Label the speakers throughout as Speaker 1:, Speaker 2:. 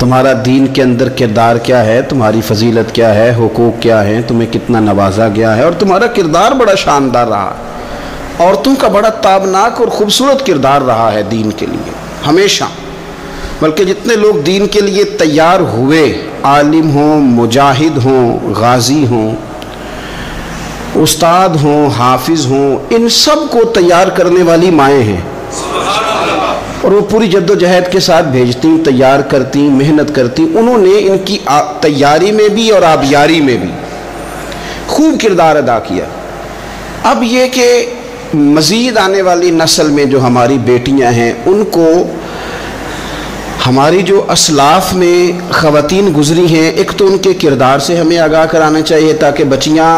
Speaker 1: تمہارا دین کے اندر کردار کیا ہے، تمہاری فضیلت کیا ہے، حقوق کیا ہیں، تمہیں کتنا نوازا گیا ہے، اور تمہارا کردار بڑا شاندار رہا، عورتوں کا بڑا تابناک اور خوبصورت کردار رہا ہے دین کے لیے ہمیشہ۔ بلکہ جتنے لوگ دین کے لیے تیار ہوئے، عالم ہوں، مجاہد ہوں، غازی ہوں، استاد ہوں، حافظ ہوں، ان سب کو تیار کرنے والی مائیں ہیں، اور وہ پوری جد و جہد کے ساتھ بھیجتی، تیار کرتی، محنت کرتی۔ انہوں نے ان کی تیاری میں بھی اور آبیاری میں بھی خوب کردار ادا کیا۔ اب یہ کہ مزید آنے والی نسل میں جو ہماری بیٹیاں ہیں، ان کو ہماری جو اسلاف میں خواتین گزری ہیں، ایک تو ان کے کردار سے ہمیں آگاہ کرانا چاہیے، تاکہ بچیاں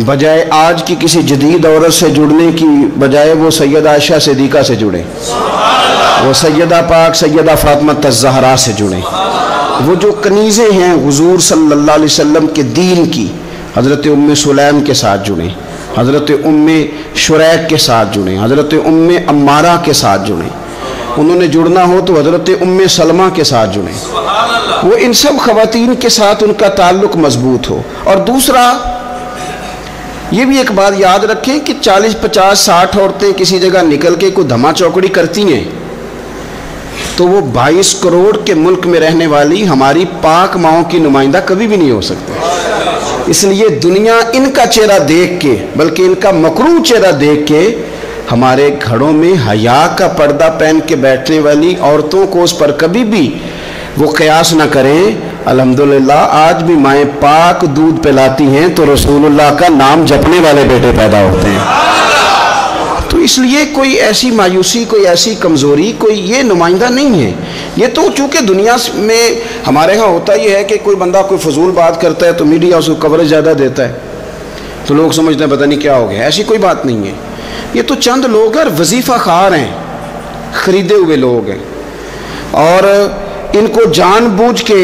Speaker 1: بجائے آج کی کسی جدید عورت سے جڑنے کی بجائے وہ سیدہ عائشہ صدیقہ سے جڑیں، وہ سیدہ پاک سیدہ فاطمہ الزہرا سے جڑیں، وہ جو کنیزیں ہیں حضور صلی اللہ علیہ وسلم کے دین کی، حضرت ام سلیم کے ساتھ جڑیں، حضرت ام شریک کے ساتھ جڑیں، حضرت ام عمارہ کے ساتھ جڑیں، انہوں نے جڑنا ہو تو حضرت ام سلمہ کے ساتھ جڑیں، وہ ان سب خواتین کے ساتھ ان کا تعلق مضبوط ہو۔ اور دوسرا یہ بھی ایک بات یاد رکھیں کہ 40 50 60 عورتیں کسی جگہ نکل کے کوئی دھما چوکڑی کرتی ہیں تو وہ 22 کروڑ کے ملک میں رہنے والی ہماری پاک ماؤں کی نمائندہ کبھی بھی نہیں ہو سکتے۔ اس لیے دنیا ان کا چہرہ دیکھ کے، بلکہ ان کا مکروہ چہرہ دیکھ کے، ہمارے گھروں میں حیا کا پردہ پہن کے بیٹھنے والی عورتوں کو اس پر کبھی بھی وہ قیاس نہ کریں۔ الحمدللہ آج بھی مائیں پاک دودھ پلاتی ہیں تو رسول اللہ کا نام جپنے والے بیٹے پیدا ہوتے ہیں۔ تو اس لیے کوئی ایسی مایوسی، کوئی ایسی کمزوری، کوئی یہ نمائندہ نہیں ہے۔ یہ تو چونکہ دنیا میں ہمارے ہاں ہوتا یہ ہے کہ کوئی بندہ کوئی فضول بات کرتا ہے تو میڈیا اس کو کوریج زیادہ دیتا ہے، تو لوگ سمجھتے ہیں پتہ نہیں کیا ہو گیا۔ ایسی کوئی بات نہیں ہے، یہ تو چند لوگ ہیں، وظیفہ خار ہیں، خریدے ہوئے لوگ ہیں، اور ان کو جان بوجھ کے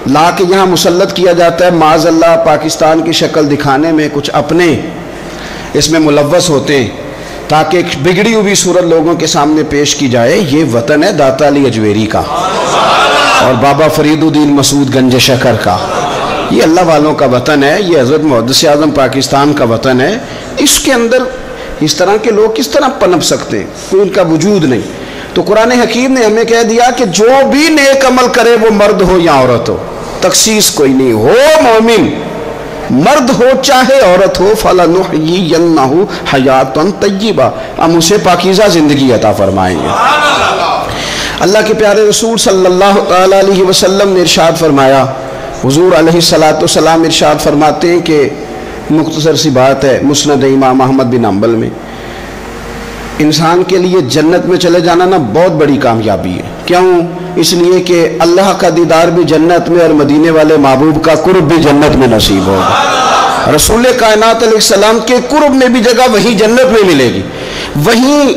Speaker 1: لا کے یہاں مسلط کیا جاتا ہے، معاذ اللہ پاکستان کی شکل دکھانے میں کچھ اپنے اس میں ملوث ہوتے ہیں تاکہ ایک بگڑی ہوئی صورت لوگوں کے سامنے پیش کی جائے۔ یہ وطن ہے داتا علی اجویری کا اور بابا فرید الدین مسعود گنج شکر کا، یہ اللہ والوں کا وطن ہے، یہ حضرت محدث اعظم پاکستان کا وطن ہے۔ اس کے اندر اس طرح کے لوگ کس طرح پنپ سکتے ہیں؟ کوئی ان کا وجود نہیں۔ تو قرآن حکیم نے ہمیں کہہ دیا کہ جو بھی نیک عمل کرے وہ مرد ہو یا عورت ہو، تخصیص کوئی نہیں، ہو مومن، مرد ہو چاہے عورت ہو، فَلَنُحْيِيَنَّهُ حَيَاةً طَيِّبَةً، ہم اسے پاکیزہ زندگی عطا فرمائیں گے۔ اللہ کے پیارے رسول صلی اللہ علیہ وسلم نے ارشاد فرمایا، حضور علیہ السلام ارشاد فرماتے ہیں کہ مختصر سی بات ہے، مسند امام احمد بن حنبل میں، انسان کے لیے جنت میں چلے جانا نا بہت بڑی کامیابی ہے۔ کیوں؟ اس لیے کہ اللہ کا دیدار بھی جنت میں اور مدینے والے محبوب کا قرب بھی جنت میں نصیب ہوگا۔ رسول کائنات علیہ السلام کے قرب میں بھی جگہ وہیں جنت میں ملے گی، وہیں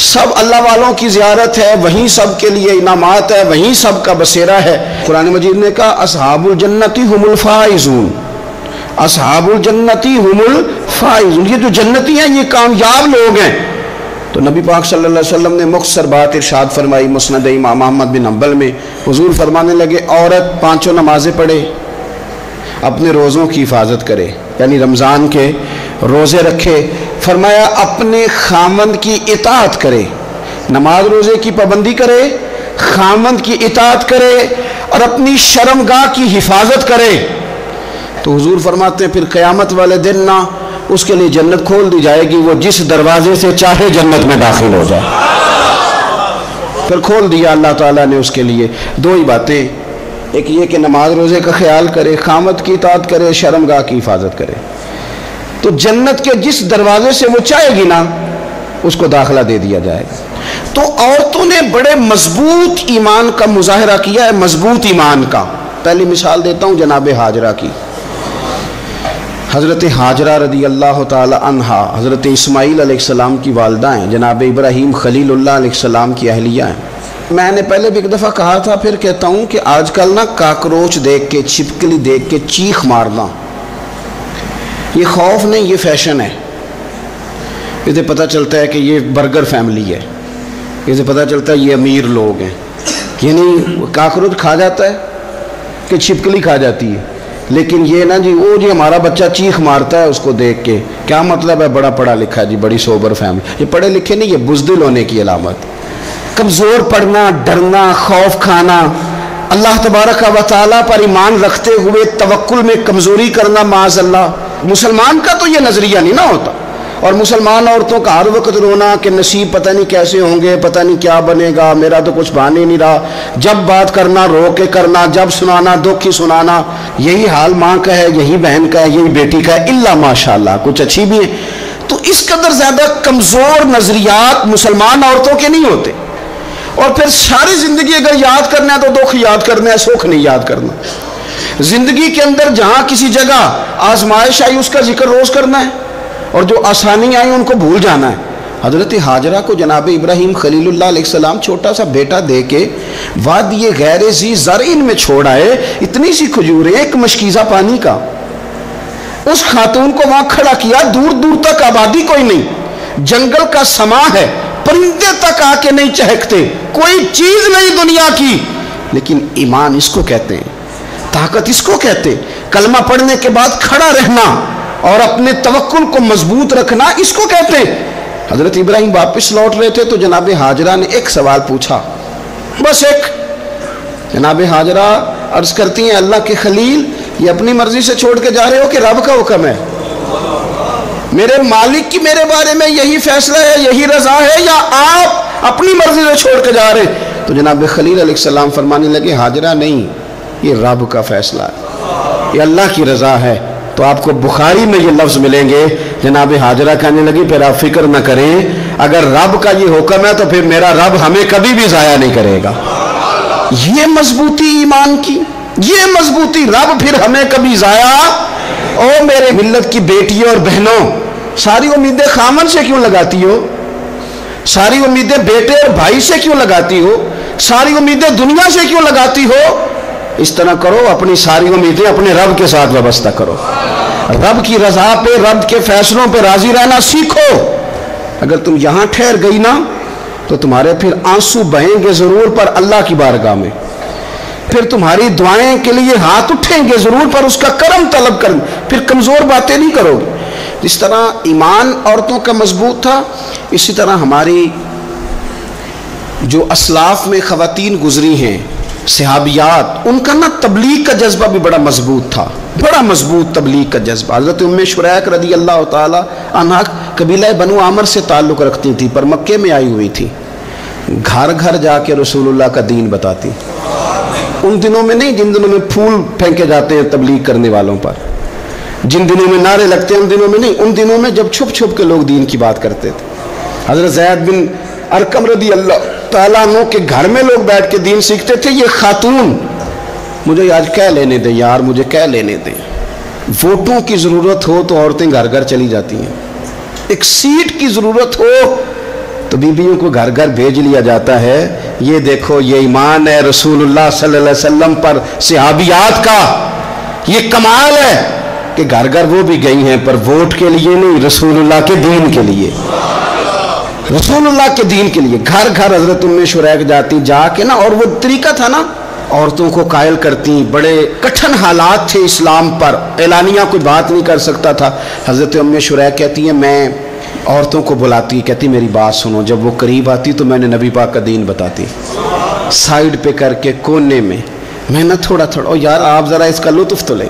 Speaker 1: سب اللہ والوں کی زیارت ہے، وہیں سب کے لیے انعامات ہے، وہیں سب کا بسیرا ہے۔ قرآن مجید نے کہا اصحاب الجنتی هم الفائزون، اصحاب الجنتی هم الفائزون، یہ جو جنتی ہیں یہ کامیاب لوگ ہیں۔ تو نبی پاک صلی اللہ علیہ وسلم نے مختصر بات ارشاد فرمائی مسند امام احمد بن حنبل میں، حضور فرمانے لگے عورت 5 نمازیں پڑھے، اپنے روزوں کی حفاظت کرے، یعنی رمضان کے روزے رکھے، فرمایا اپنے خامند کی اطاعت کرے، نماز روزے کی پابندی کرے، خامند کی اطاعت کرے اور اپنی شرمگاہ کی حفاظت کرے، تو حضور فرماتے ہیں پھر قیامت والے دن نہ اس کے لیے جنت کھول دی جائے گی، وہ جس دروازے سے چاہے جنت میں داخل ہو جائے۔ پھر کھول دیا اللہ تعالیٰ نے اس کے لیے۔ 2 ہی باتیں، ایک یہ کہ نماز روزے کا خیال کرے، خامد کی اطاعت کرے، شرمگاہ کی حفاظت کرے، تو جنت کے جس دروازے سے وہ چاہے گی نا اس کو داخلہ دے دیا جائے گا۔ تو عورتوں نے بڑے مضبوط ایمان کا مظاہرہ کیا ہے، مضبوط ایمان کا۔ پہلی مثال دیتا ہوں جناب ہاجرہ کی۔ حضرت ہاجرہ رضی اللہ تعالی عنہا حضرت اسماعیل علیہ السلام کی والدہ ہیں، جناب ابراہیم خلیل اللہ علیہ السلام کی اہلیہ ہیں۔ میں نے پہلے بھی ایک دفعہ کہا تھا، پھر کہتا ہوں کہ آج کل نا کاکروچ دیکھ کے، چھپکلی دیکھ کے چیخ مارنا، یہ خوف نہیں، یہ فیشن ہے۔ اسے پتہ چلتا ہے کہ یہ برگر فیملی ہے، اسے پتہ چلتا ہے یہ امیر لوگ ہیں، یعنی کاکروچ کھا جاتا ہے کہ چھپکلی کھا جاتی ہے، لیکن یہ نا جی وہ جی ہمارا بچہ چیخ مارتا ہے اس کو دیکھ کے، کیا مطلب ہے بڑا پڑھا لکھا ہے جی، بڑی سوبر فیملی. یہ پڑھے لکھے نہیں، یہ بزدل ہونے کی علامت. کمزور پڑنا، ڈرنا، خوف کھانا، اللہ تبارک و تعالیٰ پر ایمان رکھتے ہوئے توکل میں کمزوری کرنا، معاذ اللہ. مسلمان کا تو یہ نظریہ نہیں نا ہوتا. اور مسلمان عورتوں کا ہر وقت رونا کہ نصیب پتہ نہیں کیسے ہوں گے، پتہ نہیں کیا بنے گا، میرا تو کچھ بان ہی نہیں رہا. جب بات کرنا رو کے کرنا، جب سنانا دکھ ہی سنانا. یہی حال ماں کا ہے، یہی بہن کا ہے، یہی بیٹی کا ہے، الا ماشاءاللہ کچھ اچھی بھی ہیں. تو اس قدر زیادہ کمزور نظریات مسلمان عورتوں کے نہیں ہوتے. اور پھر ساری زندگی اگر یاد کرنا ہے تو دکھ یاد کرنا ہے، سکھ نہیں یاد کرنا. زندگی کے اندر جہاں کسی جگہ آزمائش آئی اس کا ذکر روز کرنا ہے، اور جو آسانی آئی ان کو بھول جانا ہے. حضرت ہاجرہ کو جناب ابراہیم خلیل اللہ علیہ السلام چھوٹا سا بیٹا دے کے وادی غیر ذی زرعین میں چھوڑ آئے. اتنی سی کھجوریں، ایک مشکیزہ پانی کا. اس خاتون کو وہاں کھڑا کیا، دور دور تک آبادی کوئی نہیں، جنگل کا سما ہے، پرندے تک آ کے نہیں چہکتے، کوئی چیز نہیں دنیا کی. لیکن ایمان اس کو کہتے ہیں، طاقت اس کو کہتے ہیں. کلمہ پڑھنے کے بعد کھڑا رہنا اور اپنے توکل کو مضبوط رکھنا اس کو کہتے ہیں. حضرت ابراہیم واپس لوٹ رہے تھے تو جناب ہاجرہ نے ایک سوال پوچھا، بس ایک. جناب ہاجرہ عرض کرتی ہیں اللہ کے خلیل، یہ اپنی مرضی سے چھوڑ کے جا رہے ہو کہ رب کا حکم ہے؟ میرے مالک کی میرے بارے میں یہی فیصلہ ہے، یہی رضا ہے، یا آپ اپنی مرضی سے چھوڑ کے جا رہے؟ تو جناب خلیل علیہ السلام فرمانے لگے ہاجرہ نہیں، یہ رب کا فیصلہ ہے، یہ اللہ کی رضا ہے. تو آپ کو بخاری میں یہ لفظ ملیں گے. جناب ہاجرہ کہنے لگی پھر آپ فکر نہ کریں، اگر رب کا یہ حکم ہے تو پھر میرا رب ہمیں کبھی بھی ضائع نہیں کرے گا. یہ مضبوطی ایمان کی، یہ مضبوطی، رب پھر ہمیں کبھی ضائع. او میرے ملت کی بیٹیوں اور بہنوں، ساری امیدیں خامن سے کیوں لگاتی ہو؟ ساری امیدیں بیٹے اور بھائی سے کیوں لگاتی ہو؟ ساری امیدیں دنیا سے کیوں لگاتی ہو؟ اس طرح کرو، اپنی ساری امیدیں اپنے رب کے ساتھ وابستہ کرو. رب کی رضا پہ، رب کے فیصلوں پہ راضی رہنا سیکھو. اگر تم یہاں ٹھہر گئی نا تو تمہارے پھر آنسو بہیں گے ضرور پر اللہ کی بارگاہ میں، پھر تمہاری دعائیں کے لیے ہاتھ اٹھیں گے ضرور پر اس کا کرم طلب کریں، پھر کمزور باتیں نہیں کرو گے. جس طرح ایمان عورتوں کا مضبوط تھا، اسی طرح ہماری جو اسلاف میں خواتین گزری ہیں صحابیات، ان کا نا تبلیغ کا جذبہ بھی بڑا مضبوط تھا، بڑا مضبوط تبلیغ کا جذبہ. حضرت ام شریک رضی اللہ تعالی عنہا قبیلہ بنو عامر سے تعلق رکھتی تھی، پر مکے میں آئی ہوئی تھی. گھر گھر جا کے رسول اللہ کا دین بتاتی. ان دنوں میں نہیں جن دنوں میں پھول پھینکے جاتے ہیں تبلیغ کرنے والوں پر، جن دنوں میں نعرے لگتے ہیں ان دنوں میں نہیں، ان دنوں میں جب چھپ چھپ کے لوگ دین کی بات کرتے تھے. حضرت زید بن ارقم رضی اللہ تعالیٰ عنہ کے گھر میں لوگ بیٹھ کے دین سیکھتے تھے. یہ خاتون، مجھے آج کہہ لینے دیں یار، مجھے کہہ لینے دیں. ووٹوں کی ضرورت ہو تو عورتیں گھر گھر چلی جاتی ہیں، ایک سیٹ کی ضرورت ہو تو بیویوں کو گھر گھر بھیج لیا جاتا ہے. یہ دیکھو، یہ ایمان ہے رسول اللہ صلی اللہ علیہ وسلم پر صحابیات کا. یہ کمال ہے کہ گھر گھر وہ بھی گئی ہیں، پر ووٹ کے لیے نہیں، رسول اللہ کے دین کے لیے، رسول اللہ کے دین کے لیے. گھر گھر حضرت ام شریک جاتی، جا کے نا، اور وہ طریقہ تھا نا، عورتوں کو قائل کرتی. بڑے کٹھن حالات تھے اسلام پر، اعلانیہ کوئی بات نہیں کر سکتا تھا. حضرت ام شریک کہتی ہیں میں عورتوں کو بلاتی، کہتی میری بات سنو. جب وہ قریب آتی تو میں نے نبی پاک کا دین بتاتی، سائیڈ پہ کر کے کونے میں نہ تھوڑا تھوڑا، او یار آپ ذرا اس کا لطف تو لیں،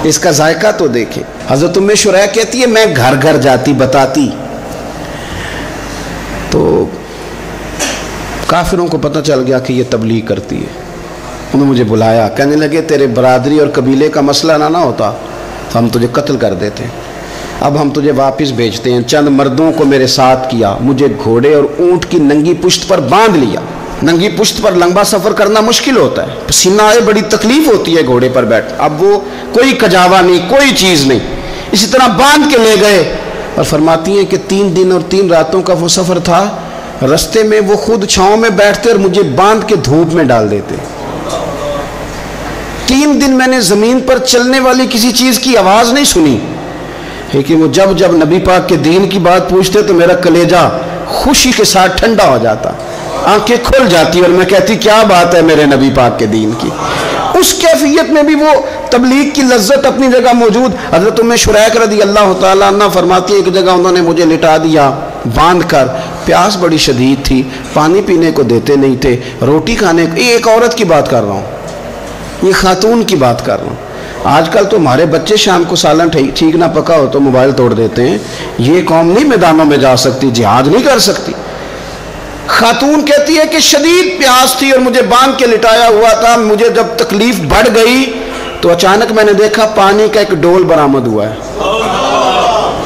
Speaker 1: اس کا ذائقہ تو دیکھیں. حضرت ام شریک کہتی ہے میں گھر گھر جاتی بتاتی. تو کافروں کو پتہ چل گیا کہ یہ تبلیغ کرتی ہے. انہوں نے مجھے بلایا، کہنے لگے تیرے برادری اور قبیلے کا مسئلہ نہ ہوتا تو ہم تجھے قتل کر دیتے، اب ہم تجھے واپس بھیجتے ہیں. چند مردوں کو میرے ساتھ کیا، مجھے گھوڑے اور اونٹ کی ننگی پشت پر باندھ لیا. ننگی پشت پر لمبا سفر کرنا مشکل ہوتا ہے، پسینہ آئے، بڑی تکلیف ہوتی ہے گھوڑے پر بیٹھ. اب وہ کوئی کجاوا نہیں، کوئی چیز نہیں، اسی طرح باندھ کے لے گئے. اور فرماتی ہیں کہ 3 دن اور 3 راتوں کا وہ سفر تھا. رستے میں وہ خود چھاؤں میں بیٹھتے اور مجھے باندھ کے دھوپ میں ڈال دیتے. 3 دن میں نے زمین پر چلنے والی کسی چیز کی آواز نہیں سنی، لیکن وہ جب جب نبی پاک کے دین کی بات پوچھتے تو میرا کلیجہ خوشی کے ساتھ ٹھنڈا ہو جاتا. آنکھیں کھل جاتی اور میں کہتی کیا بات ہے میرے نبی پاک کے دین کی. اس کیفیت میں بھی وہ تبلیغ کی لذت اپنی جگہ موجود. حضرت ام شریک رضی اللہ تعالیٰ عنہ فرماتی ہے ایک جگہ انہوں نے مجھے لٹا دیا باندھ کر, پیاس بڑی شدید تھی, پانی پینے کو دیتے نہیں تھے, روٹی کھانے کو. یہ ایک عورت کی بات کر رہا ہوں, یہ خاتون کی بات کر رہا ہوں. آج کل تو ہمارے بچے شام کو سالن ٹھیک نہ پکا ہو تو موبائل توڑ دیتے ہیں. یہ قوم نہیں میدانوں میں جا سکتی, جہاد نہیں کر سکتی. خاتون کہتی ہے کہ شدید پیاس تھی اور مجھے باندھ کے لٹایا ہوا تھا. مجھے جب تکلیف بڑھ گئی تو اچانک میں نے دیکھا پانی کا ایک ڈول برآمد ہوا ہے.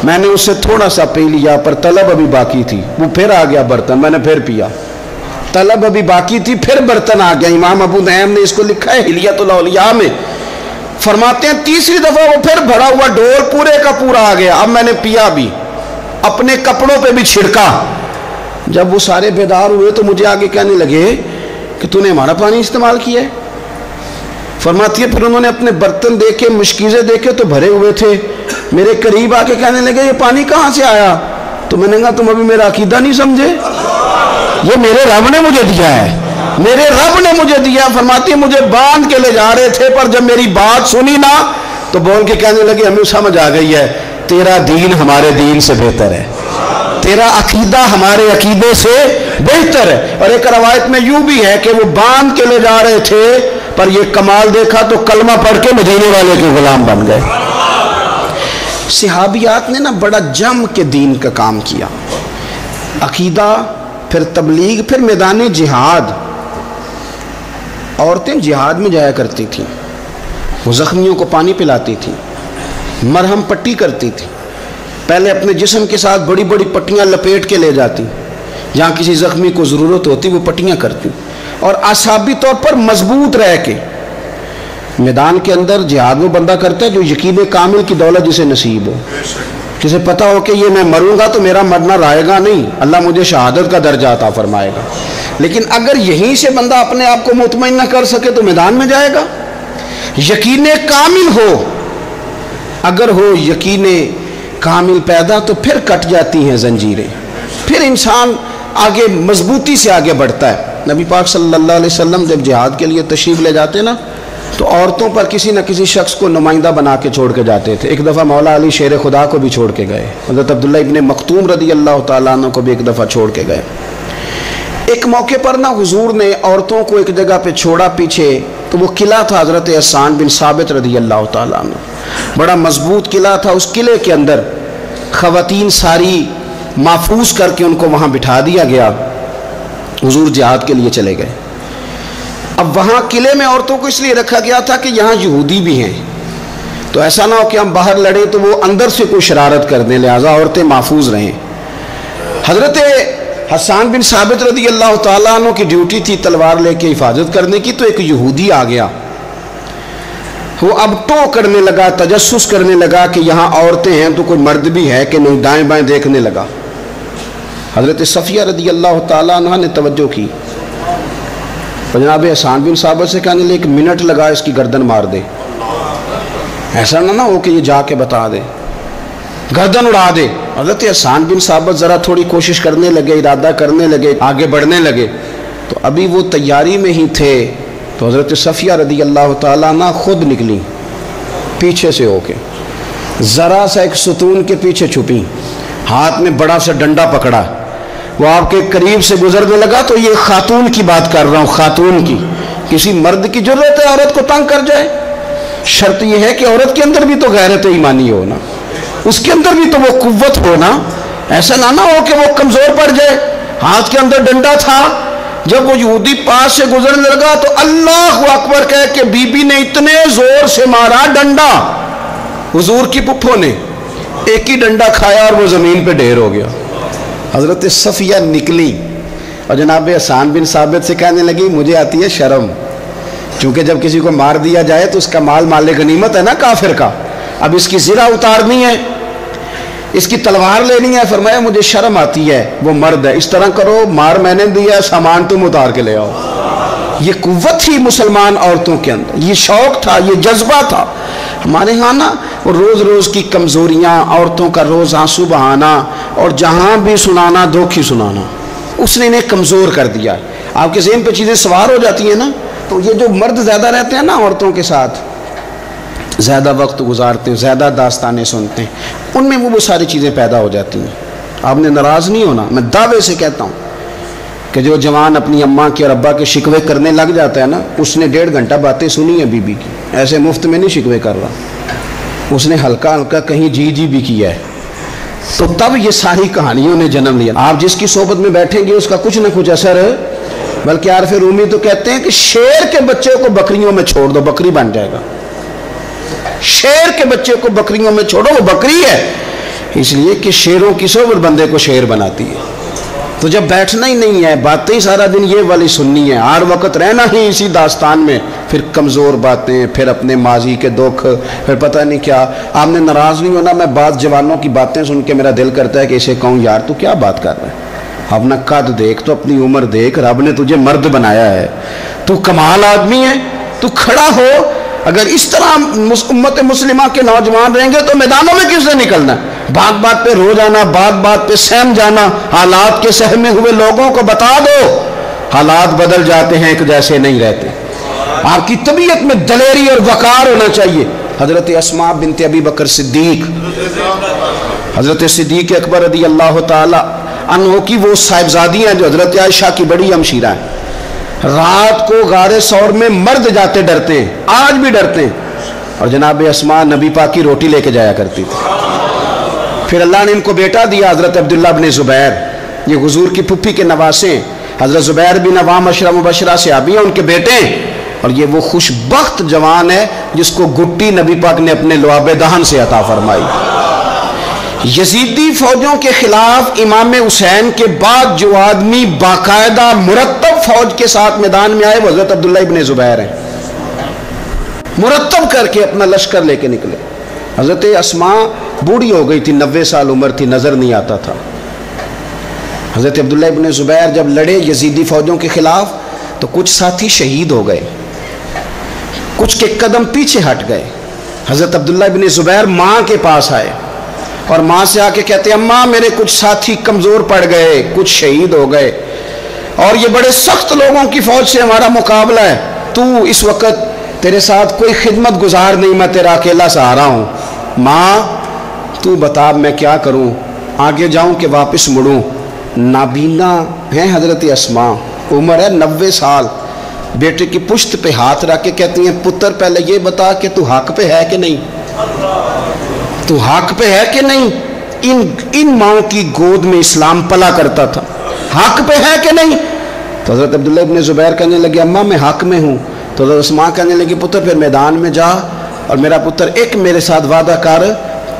Speaker 1: میں نے اس سے تھوڑا سا پی لیا, پر طلب ابھی باقی تھی. وہ پھر آ گیا برتن, میں نے پھر پیا. طلب ابھی باقی تھی, پھر برتن آ گیا. امام ابو نعیم نے اس کو لکھا ہے حلیۃ الاولیاء میں, فرماتے ہیں تیسری دفعہ وہ پھر بھرا ہوا ڈول پورے کا پورا آ گیا. اب میں نے پیا بھی, اپنے کپڑوں پہ بھی چھڑکا. جب وہ سارے بیدار ہوئے تو مجھے آگے کہنے لگے کہ تو نے ہمارا پانی استعمال کیا ہے. فرماتی ہے پھر انہوں نے اپنے برتن دیکھے, مشکیزیں دیکھے تو بھرے ہوئے تھے. میرے قریب آ کے کہنے لگے یہ پانی کہاں سے آیا؟ تو میں نے کہا تم ابھی میرا عقیدہ نہیں سمجھے, یہ میرے رب نے مجھے دیا ہے, میرے رب نے مجھے دیا. فرماتی ہے مجھے باندھ کے لے جا رہے تھے, پر جب میری بات سنی نا تو بول کے کہنے لگے ہمیں سمجھ آ گئی ہے تیرا دین ہمارے دین سے بہتر ہے, تیرا عقیدہ ہمارے عقیدے سے بہتر ہے. اور ایک روایت میں یوں بھی ہے کہ وہ باندھ کے لے جا رہے تھے, پر یہ کمال دیکھا تو کلمہ پڑھ کے مدینے والے کے غلام بن گئے. صحابیات نے نا بڑا جم کے دین کا کام کیا. عقیدہ, پھر تبلیغ, پھر میدان جہاد. عورتیں جہاد میں جایا کرتی تھیں, وہ زخمیوں کو پانی پلاتی تھیں, مرہم پٹی کرتی تھیں. پہلے اپنے جسم کے ساتھ بڑی بڑی پٹیاں لپیٹ کے لے جاتی, جہاں کسی زخمی کو ضرورت ہوتی وہ پٹیاں کرتی, اور اعصابی طور پر مضبوط رہ کے. میدان کے اندر جہاد وہ بندہ کرتا ہے جو یقین کامل کی دولت جسے نصیب ہو, جسے پتہ ہو کہ یہ میں مروں گا تو میرا مرنا رائے گا نہیں, اللہ مجھے شہادت کا درجہ عطا فرمائے گا. لیکن اگر یہیں سے بندہ اپنے آپ کو مطمئن نہ کر سکے تو میدان میں جائے گا. یقین کامل ہو, اگر ہو یقین کامل پیدا تو پھر کٹ جاتی ہیں زنجیریں, پھر انسان آگے مضبوطی سے آگے بڑھتا ہے. نبی پاک صلی اللہ علیہ وسلم جب جہاد کے لیے تشریف لے جاتے نا تو عورتوں پر کسی نہ کسی شخص کو نمائندہ بنا کے چھوڑ کے جاتے تھے. ایک دفعہ مولا علی شیر خدا کو بھی چھوڑ کے گئے, حضرت عبداللہ ابن مکتوم رضی اللہ تعالیٰ عنہ کو بھی ایک دفعہ چھوڑ کے گئے. ایک موقع پر نا حضور نے عورتوں کو ایک جگہ پہ چھوڑا پیچھے, تو وہ قلعہ تھا حضرت حسان بن ثابت رضی اللہ تعالیٰ عنہ, بڑا مضبوط قلعہ تھا. اس قلعے کے اندر خواتین ساری محفوظ کر کے ان کو وہاں بٹھا دیا گیا. حضور جہاد کے لیے چلے گئے. اب وہاں قلعے میں عورتوں کو اس لیے رکھا گیا تھا کہ یہاں یہودی بھی ہیں, تو ایسا نہ ہو کہ ہم باہر لڑیں تو وہ اندر سے کوئی شرارت کر دیں, لہٰذا عورتیں محفوظ رہیں. حضرت حسان بن ثابت رضی اللہ تعالیٰ عنہ کی ڈیوٹی تھی تلوار لے کے حفاظت کرنے کی, تو ایک یہودی آ گیا. وہ اب ٹو کرنے لگا, تجسس کرنے لگا کہ یہاں عورتیں ہیں تو کوئی مرد بھی ہے کہ نہیں, دائیں بائیں دیکھنے لگا. حضرت صفیہ رضی اللہ تعالیٰ عنہ نے توجہ کی, جناب حسان بن ثابت سے کہنے لے 1 منٹ لگا اس کی گردن مار دے, ایسا نہ ہو کہ یہ جا کے بتا دے, گردن اڑا دے. حضرت حسان بن ثابت ذرا تھوڑی کوشش کرنے لگے, ارادہ کرنے لگے, آگے بڑھنے لگے, تو ابھی وہ تیاری میں ہی تھے تو حضرت صفیہ رضی اللہ تعالیٰ عنہ خود نکلی پیچھے سے ہو کے, ذرا سا ایک ستون کے پیچھے چھپی, ہاتھ میں بڑا سا ڈنڈا پکڑا. وہ آپ کے قریب سے گزرنے لگا. تو یہ خاتون کی بات کر رہا ہوں, خاتون کی. کسی مرد کی ضرورت ہے عورت کو تنگ کر جائے؟ شرط یہ ہے کہ عورت کے اندر بھی تو غیرت ایمانی ہو نا, اس کے اندر بھی تو وہ قوت ہو نا. ایسا نہ ہو کہ وہ کمزور پڑ جائے. ہاتھ کے اندر ڈنڈا تھا, جب وہ یہودی پاس سے گزرنے لگا تو اللہ اکبر کہہ کے بی بی نے اتنے زور سے مارا ڈنڈا, حضور کی پپھو نے ایک ہی ڈنڈا کھایا اور وہ زمین پہ ڈھیر ہو گیا. حضرت صفیہ نکلی اور جناب حسان بن ثابت سے کہنے لگی مجھے آتی ہے شرم, چونکہ جب کسی کو مار دیا جائے تو اس کا مال مال غنیمت ہے نا کافر کا, اب اس کی زرہ اتارنی ہے, اس کی تلوار لینی ہے. فرمایا مجھے شرم آتی ہے, وہ مرد ہے, اس طرح کرو مار میں نے دیا, سامان تم اتار کے لے آؤ. یہ قوت تھی مسلمان عورتوں کے اندر, یہ شوق تھا, یہ جذبہ تھا. ہمارے ہاں نا روز روز کی کمزوریاں, عورتوں کا روز آنسو بہانا, اور جہاں بھی سنانا دکھ ہی سنانا. اس نے انہیں کمزور کر دیا. آپ کے ذہن پہ چیزیں سوار ہو جاتی ہیں نا, تو یہ جو مرد زیادہ رہتے ہیں نا عورتوں کے ساتھ, زیادہ وقت گزارتے ہیں, زیادہ داستانیں سنتے ہیں, ان میں وہ ساری چیزیں پیدا ہو جاتی ہیں. آپ نے ناراض نہیں ہونا, میں دعوے سے کہتا ہوں کہ جو جوان اپنی اماں کے اور ابا کے شکوے کرنے لگ جاتا ہے نا, اس نے 1.5 گھنٹہ باتیں سنی ہیں بی بی کی, ایسے مفت میں نہیں شکوے کر رہا, اس نے ہلکا ہلکا کہیں جی بھی کیا ہے. تو تب یہ ساری کہانیوں نے جنم لیا. آپ جس کی صحبت میں بیٹھیں گے اس کا کچھ نہ کچھ اثر ہے. بلکہ عارف رومی تو کہتے ہیں کہ شیر کے بچے کو بکریوں میں چھوڑ دو, بکری بن جائے گا. شیر کے بچے کو بکریوں میں چھوڑو, وہ بکری ہے. اس لیے کہ شیروں کی صحبت بندے کو شیر بناتی ہے. تو جب بیٹھنا ہی نہیں ہے, باتیں ہی سارا دن یہ والی سننی ہے, ہر وقت رہنا ہی اسی داستان میں, پھر کمزور باتیں, پھر اپنے ماضی کے دکھ, پھر پتہ نہیں کیا. آپ نے ناراض نہیں ہونا, میں بعض جوانوں کی باتیں سن کے میرا دل کرتا ہے کہ اسے کہوں یار تو کیا بات کر رہا ہے, اپنا قد دیکھ, تو اپنی عمر دیکھ, رب نے تجھے مرد بنایا ہے, تو کمال آدمی ہے, تو کھڑا ہو. اگر اس طرح امت مسلمہ کے نوجوان رہیں گے تو میدانوں میں کس سے نکلنا ہے؟ بات بات پہ رو جانا, بات بات پہ سہم جانا. حالات کے سہمے ہوئے لوگوں کو بتا دو حالات بدل جاتے ہیں, ایک جیسے نہیں رہتے. آپ کی طبیعت میں دلیری اور وقار ہونا چاہیے. حضرت اسماء بنت ابی بکر صدیق, حضرت صدیق اکبر رضی اللہ تعالی عنہ کی وہ صاحبزادی ہیں جو حضرت عائشہ کی بڑی ہمشیرہ ہیں. رات کو غار ثور میں مرد جاتے ڈرتے ہیں, آج بھی ڈرتے ہیں, اور جناب اسماء نبی پاک کی روٹی لے کے جایا کرتی تھی. پھر اللہ نے ان کو بیٹا دیا, حضرت عبداللہ بن زبیر, یہ حضور کی پھپھی کے نواسے ہیں. حضرت زبیر بن عوام عشرہ مبشرہ صحابی ہیں, ان کے بیٹے ہیں. اور یہ وہ خوش بخت جوان ہے جس کو گٹی نبی پاک نے اپنے لعاب دہن سے عطا فرمائی. یزیدی فوجوں کے خلاف امام حسین کے بعد جو آدمی باقاعدہ مرتب فوج کے ساتھ میدان میں آئے وہ حضرت عبداللہ ابن زبیر ہیں. مرتب کر کے اپنا لشکر لے کے نکلے. حضرت اسماء بوڑھی ہو گئی تھی, 90 سال عمر تھی, نظر نہیں آتا تھا. حضرت عبداللہ ابن زبیر جب لڑے یزیدی فوجوں کے خلاف تو کچھ ساتھی شہید ہو گئے, کچھ کے قدم پیچھے ہٹ گئے. حضرت عبداللہ ابن زبیر ماں کے پاس آئے اور ماں سے آ کے کہتے ہیں اماں میرے کچھ ساتھی کمزور پڑ گئے, کچھ شہید ہو گئے, اور یہ بڑے سخت لوگوں کی فوج سے ہمارا مقابلہ ہے. تو اس وقت تیرے ساتھ کوئی خدمت گزار نہیں, میں تیرا اکیلا سہارا ہوں. ماں تو بتا میں کیا کروں, آگے جاؤں کہ واپس مڑوں. نابینا ہیں حضرت اسماء, عمر ہے 90 سال. بیٹے کی پشت پہ ہاتھ رکھ کے کہتی ہیں پتر پہلے یہ بتا کہ تو حق پہ ہے کہ نہیں, تو حق پہ ہے کہ نہیں. ان ماؤں کی گود میں اسلام پلا کرتا تھا, حق پہ ہے کہ نہیں. تو حضرت عبداللہ ابن زبیر کہنے لگے اماں میں حق میں ہوں. تو حضرت اسماء کہنے لگی پتر پھر میدان میں جا, اور میرا پتر ایک میرے ساتھ وعدہ کر,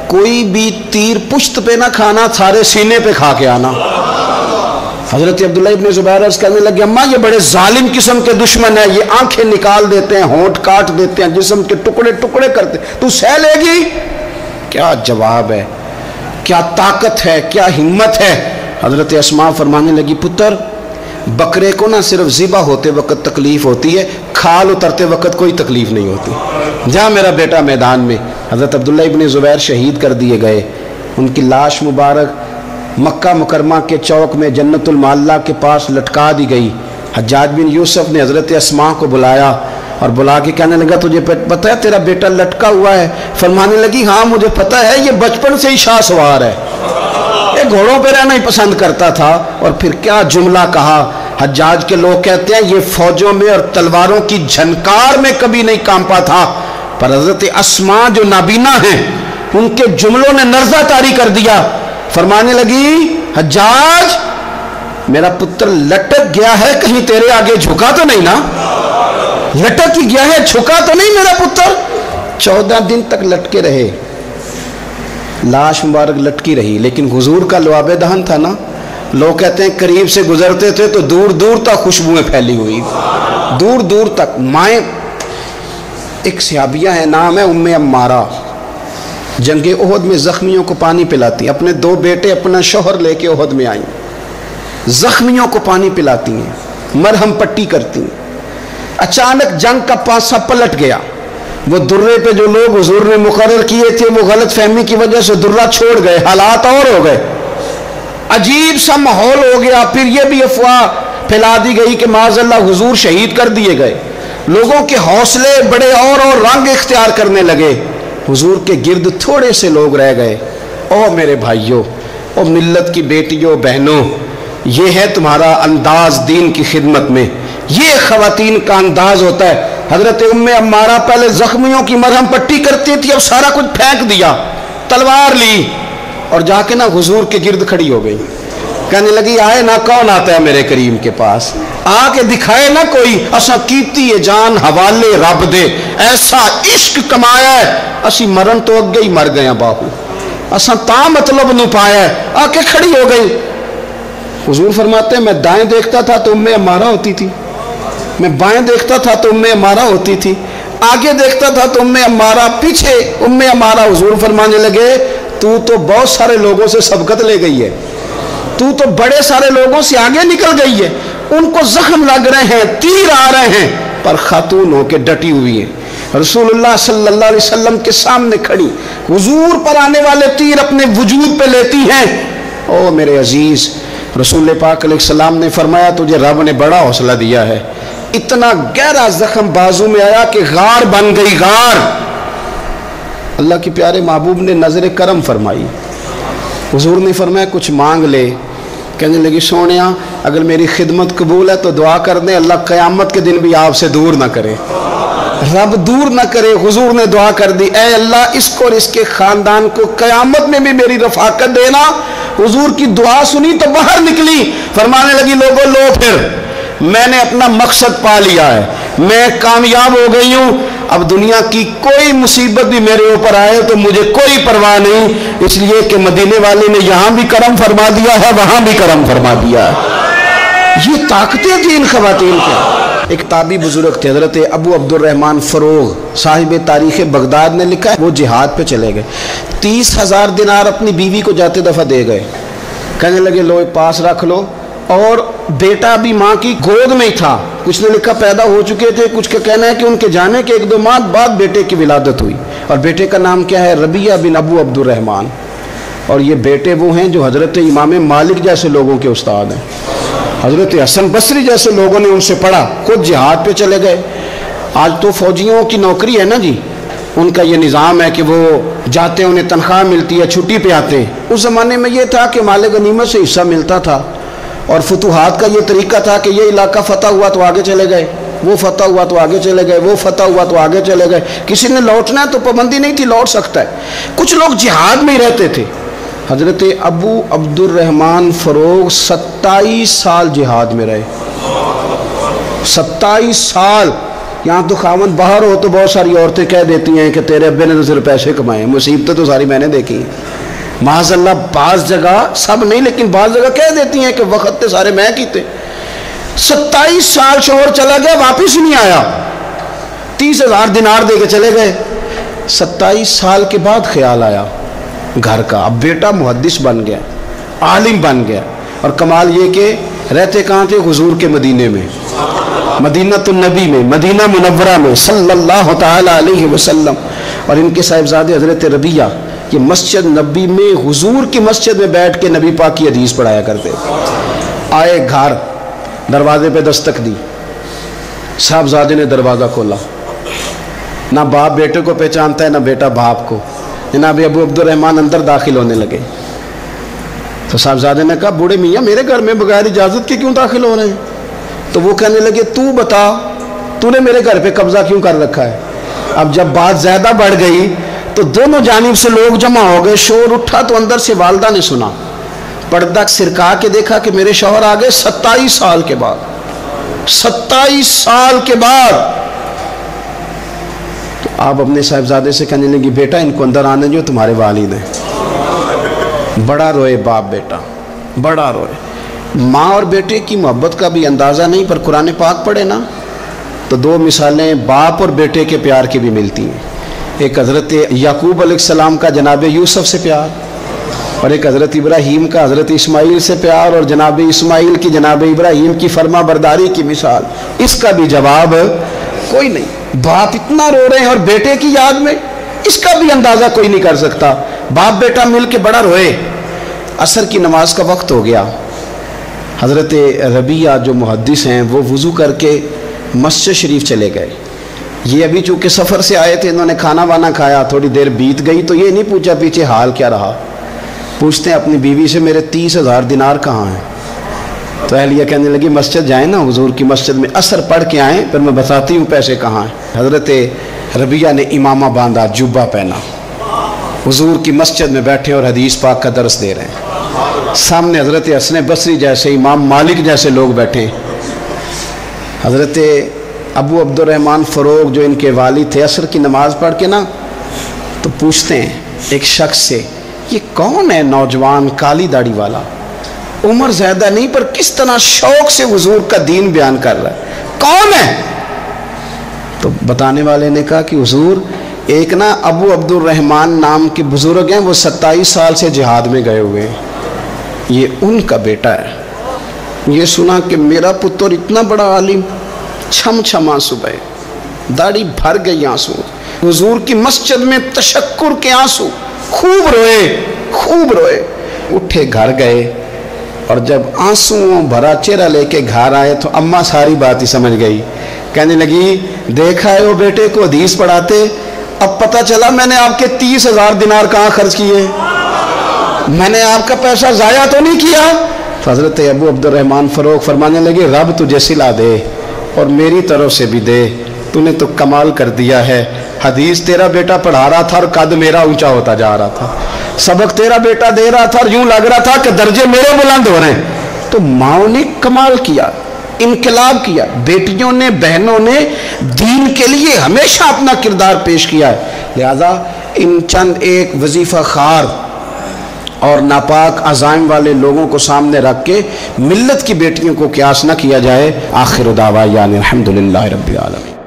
Speaker 1: کوئی بھی تیر پشت پہ نہ کھانا, سارے سینے پہ کھا کے آنا. حضرت عبداللہ ابن زبیر عرض کرنے لگے اماں یہ بڑے ظالم قسم کے دشمن ہیں, یہ آنکھیں نکال دیتے ہیں, ہونٹ کاٹ دیتے ہیں, جسم کے ٹکڑے ٹکڑے کرتے, تو سہ لے گی. کیا جواب ہے, کیا طاقت ہے, کیا ہمت ہے. حضرت اسماء فرمانے لگی پتر بکرے کو نہ صرف ذبح ہوتے وقت تکلیف ہوتی ہے, کھال اترتے وقت کوئی تکلیف نہیں ہوتی. جا میرا بیٹا میدان میں. حضرت عبداللہ ابن زبیر شہید کر دیے گئے. ان کی لاش مبارک مکہ مکرمہ کے چوک میں جنت المعلہ کے پاس لٹکا دی گئی. حجاج بن یوسف نے حضرت اسماء کو بلایا اور بلا کے کہنے لگا تجھے پتہ ہے تیرا بیٹا لٹکا ہوا ہے؟ فرمانے لگی ہاں مجھے پتہ ہے, یہ بچپن سے ہی شاہ سوار ہے, یہ گھوڑوں پہ رہنا ہی پسند کرتا تھا. اور پھر کیا جملہ کہا. حجاج کے لوگ کہتے ہیں یہ فوجوں میں اور تلواروں کی جھنکار میں کبھی نہیں کانپا تھا, پر حضرت اسماء جو نابینا ہیں ان کے جملوں نے نرزہ طاری کر دیا. فرمانے لگی حجاج میرا پتر لٹک گیا ہے, کہیں تیرے آگے جھکا تو نہیں نا, لٹک ہی گیا ہے, جھکا تو نہیں میرا پتر. 14 دن تک لٹکے رہے, لاش مبارک لٹکی رہی, لیکن حضور کا لعاب دہن تھا نا. لوگ کہتے ہیں قریب سے گزرتے تھے تو دور دور تک خوشبوئیں پھیلی ہوئی, دور دور تک. مائیں ایک صحابیہ ہے, نام ہے ام عمارہ, جنگ احد میں زخمیوں کو پانی پلاتی. اپنے 2 بیٹے اپنا شوہر لے کے احد میں آئیں, زخمیوں کو پانی پلاتی ہیں, مرہم پٹی کرتی ہیں. اچانک جنگ کا پاسا پلٹ گیا. وہ درے پہ جو لوگ حضور نے مقرر کیے تھے وہ غلط فہمی کی وجہ سے درہ چھوڑ گئے, حالات اور ہو گئے. عجیب سا ماحول ہو گیا. پھر یہ بھی افواہ پھیلا دی گئی کہ معاذ اللہ حضور شہید کر دیے گئے. لوگوں کے حوصلے بڑے اور رنگ اختیار کرنے لگے. حضور کے گرد تھوڑے سے لوگ رہ گئے. او میرے بھائیوں، او ملت کی بیٹیوں بہنوں، یہ ہے تمہارا انداز دین کی خدمت میں. یہ خواتین کا انداز ہوتا ہے. حضرت ام عمارہ پہلے زخمیوں کی مرہم پٹی کرتی تھی، اب سارا کچھ پھینک دیا، تلوار لی اور جا کے نا حضور کے گرد کھڑی ہو گئی. کہنے لگی آئے نا کون آتا ہے میرے کریم کے پاس، آ کے دکھائے نا کوئی. اسا کیتی ہے جان حوالے رب دے، ایسا عشق کمایا ہے اسی مرن تو اگے ہی مر گیا باہو، اسا تا مطلب نو پایا ہے. آ کے کھڑی ہو گئی. حضور فرماتے ہیں میں دائیں دیکھتا تھا تو ام عمارہ ہوتی تھی، میں بائیں دیکھتا تھا تو ام عمارہ ہوتی تھی، آگے دیکھتا تھا تو ام عمارہ، پیچھے ام عمارہ. حضور فرمانے لگے تو بہت سارے لوگوں سے سبقت لے گئی ہے، تو بڑے سارے لوگوں سے آگے نکل گئی ہے. ان کو زخم لگ رہے ہیں، تیر آ رہے ہیں، پر خاتون ہو کے ڈٹی ہوئی ہے. رسول اللہ صلی اللہ علیہ وسلم کے سامنے کھڑی، حضور پر آنے والے تیر اپنے وجود پہ لیتی ہیں. او میرے عزیز، رسول پاک علیہ السلام نے فرمایا تجھے رب نے بڑا حوصلہ دیا ہے. اتنا گہرا زخم بازو میں آیا کہ غار بن گئی، غار. اللہ کے پیارے محبوب نے نظر کرم فرمائی. حضور نے فرمایا کچھ مانگ لے. کہنے لگی سونیا اگر میری خدمت قبول ہے تو دعا کر دیں اللہ قیامت کے دن بھی آپ سے دور نہ کرے، رب دور نہ کرے. حضور نے دعا کر دی، اے اللہ اس کو اور اس کے خاندان کو قیامت میں بھی میری رفاقت دینا. حضور کی دعا سنی تو باہر نکلی، فرمانے لگی لوگوں لو پھر میں نے اپنا مقصد پا لیا ہے، میں کامیاب ہو گئی ہوں. اب دنیا کی کوئی مصیبت بھی میرے اوپر آئے تو مجھے کوئی پرواہ نہیں، اس لیے کہ مدینے والے نے یہاں بھی کرم فرما دیا ہے، وہاں بھی کرم فرما دیا ہے. یہ طاقتیں تھیں ان خواتین کے. ایک تابعی بزرگ تھے حضرت ابو عبد الرحمن فروغ، صاحب تاریخ بغداد نے لکھا ہے وہ جہاد پہ چلے گئے. 30,000 دینار اپنی بیوی کو جاتے دفعہ دے گئے. کہنے لگے لو پاس رکھ لو. اور بیٹا بھی ماں کی گود میں ہی تھا. کچھ نے لکھا پیدا ہو چکے تھے، کچھ کا کہنا ہے کہ ان کے جانے کے 1-2 ماہ بعد بیٹے کی ولادت ہوئی. اور بیٹے کا نام کیا ہے؟ ربیعہ بن ابو عبد الرحمن. اور یہ بیٹے وہ ہیں جو حضرت امام مالک جیسے لوگوں کے استاد ہیں. حضرت حسن بصری جیسے لوگوں نے ان سے پڑھا، خود جہاد پہ چلے گئے. آج تو فوجیوں کی نوکری ہے نا جی، ان کا یہ نظام ہے کہ وہ جاتے ہیں، انہیں تنخواہ ملتی ہے، چھٹی پہ آتے ہیں. اس زمانے میں یہ تھا کہ مال غنیمت سے حصہ ملتا تھا، اور فتوحات کا یہ طریقہ تھا کہ یہ علاقہ فتح ہوا تو آگے چلے گئے، وہ فتح ہوا تو آگے چلے گئے، وہ فتح ہوا تو آگے چلے گئے. کسی نے لوٹنا ہے تو پابندی نہیں تھی، لوٹ سکتا ہے. کچھ لوگ جہاد میں ہی رہتے تھے. حضرت ابو عبد الرحمن فروغ 27 سال جہاد میں رہے. 27 سال. یہاں تو خاوند باہر ہو تو بہت ساری عورتیں کہہ دیتی ہیں کہ تیرے ابے نے تو صرف پیسے کمائے. مصیبتیں تو ساری میں نے دیکھی ہیں معاذ اللہ. بعض جگہ، سب نہیں لیکن بعض جگہ کہہ دیتی ہیں کہ وقت تے سارے میں کیتے. 27 سال شوہر چلا گیا، واپس نہیں آیا، 30,000 دینار دے کے چلے گئے. 27 سال کے بعد خیال آیا گھر کا. اب بیٹا محدث بن گیا، عالم بن گیا. اور کمال یہ کہ رہتے کہاں تھے؟ حضور کے مدینے میں، مدینہ النبی میں، مدینہ منورہ میں صلی اللہ تعالی علیہ وسلم. اور ان کے صاحبزادے حضرت ربیعہ یہ مسجد نبی میں، حضور کی مسجد میں بیٹھ کے نبی پاک کی حدیث پڑھایا کرتے. آئے گھر، دروازے پہ دستک دی، صاحبزادے نے دروازہ کھولا. نہ باپ بیٹے کو پہچانتا ہے، نہ بیٹا باپ کو. جناب ابو عبد الرحمن اندر داخل ہونے لگے تو صاحبزادے نے کہا بوڑھے میاں میرے گھر میں بغیر اجازت کے کیوں داخل ہو رہے ہیں؟ تو وہ کہنے لگے تو بتا تو نے میرے گھر پہ قبضہ کیوں کر رکھا ہے؟ اب جب بات زیادہ بڑھ گئی تو دونوں جانب سے لوگ جمع ہو گئے. شور اٹھا تو اندر سے والدہ نے سنا، پردہ سرکا کے دیکھا کہ میرے شوہر آ گئے 27 سال کے بعد. 27 سال کے بعد. تو آپ اپنے صاحبزادے سے کہنے لگی بیٹا ان کو اندر آنے جو تمہارے والد ہیں. بڑا روئے باپ بیٹا، بڑا روئے. ماں اور بیٹے کی محبت کا بھی اندازہ نہیں، پر قرآن پاک پڑھے نا تو 2 مثالیں باپ اور بیٹے کے پیار کی بھی ملتی ہیں. ایک حضرت یعقوب علیہ السلام کا جناب یوسف سے پیار، اور ایک حضرت ابراہیم کا حضرت اسماعیل سے پیار، اور جناب اسماعیل کی جناب ابراہیم کی فرما برداری کی مثال. اس کا بھی جواب کوئی نہیں. باپ اتنا رو رہے ہیں اور بیٹے کی یاد میں، اس کا بھی اندازہ کوئی نہیں کر سکتا. باپ بیٹا مل کے بڑا روئے. عصر کی نماز کا وقت ہو گیا. حضرت ربیعہ جو محدث ہیں وہ وضو کر کے مسجد شریف چلے گئے. یہ ابھی چونکہ سفر سے آئے تھے، انہوں نے کھانا وانا کھایا، تھوڑی دیر بیت گئی تو یہ نہیں پوچھا پیچھے حال کیا رہا. پوچھتے ہیں اپنی بیوی سے میرے 30,000 دینار کہاں ہیں؟ تو اہلیہ کہنے لگی مسجد جائیں نا، حضور کی مسجد میں عصر پڑھ کے آئیں، پھر میں بتاتی ہوں پیسے کہاں ہیں. حضرت ربیعہ نے امامہ باندھا، جبہ پہنا، حضور کی مسجد میں بیٹھے اور حدیث پاک کا درس دے رہے ہیں. سامنے حضرت حسن بصری جیسے، امام مالک جیسے لوگ بیٹھے ہیں. حضرت ابو عبد الرحمن فروغ جو ان کے والد تھے، عصر کی نماز پڑھ کے نا تو پوچھتے ہیں ایک شخص سے، یہ کون ہے نوجوان کالی داڑھی والا، عمر زیادہ نہیں پر کس طرح شوق سے حضور کا دین بیان کر رہا ہے، کون ہے؟ تو بتانے والے نے کہا کہ حضور ایک نا ابو عبد الرحمن نام کے بزرگ ہیں، وہ 27 سال سے جہاد میں گئے ہوئے ہیں، یہ ان کا بیٹا ہے. یہ سنا کہ میرا پتر اتنا بڑا عالم، چھم چھم آنسو بہے، داڑھی بھر گئی آنسو، حضور کی مسجد میں تشکر کے آنسو، خوب روئے. اٹھے گھر گئے اور جب آنسوؤں بھرا چہرہ لے کے گھر آئے تو اماں ساری بات ہی سمجھ گئی. کہنے لگی دیکھا ہے وہ بیٹے کو حدیث پڑھاتے، اب پتہ چلا میں نے آپ کے 30,000 دینار کہاں خرچ کیے، میں نے آپ کا پیسہ ضائع تو نہیں کیا. حضرت ابو عبد الرحمن فروغ فرمانے لگے رب تجھے صلہ دے اور میری طرف سے بھی دے، تو نے تو کمال کر دیا ہے. حدیث تیرا بیٹا پڑھا رہا تھا اور قد میرا اونچا ہوتا جا رہا تھا، سبق تیرا بیٹا دے رہا تھا اور یوں لگ رہا تھا کہ درجے میرے بلند ہو رہے ہیں. تو ماؤں نے کمال کیا، انقلاب کیا، بیٹیوں نے بہنوں نے دین کے لیے ہمیشہ اپنا کردار پیش کیا ہے. لہذا ان چند ایک وظیفہ خار اور ناپاک عزائم والے لوگوں کو سامنے رکھ کے ملت کی بیٹیوں کو قیاس نہ کیا جائے. آخر دعوانا الحمدللہ رب العالمین.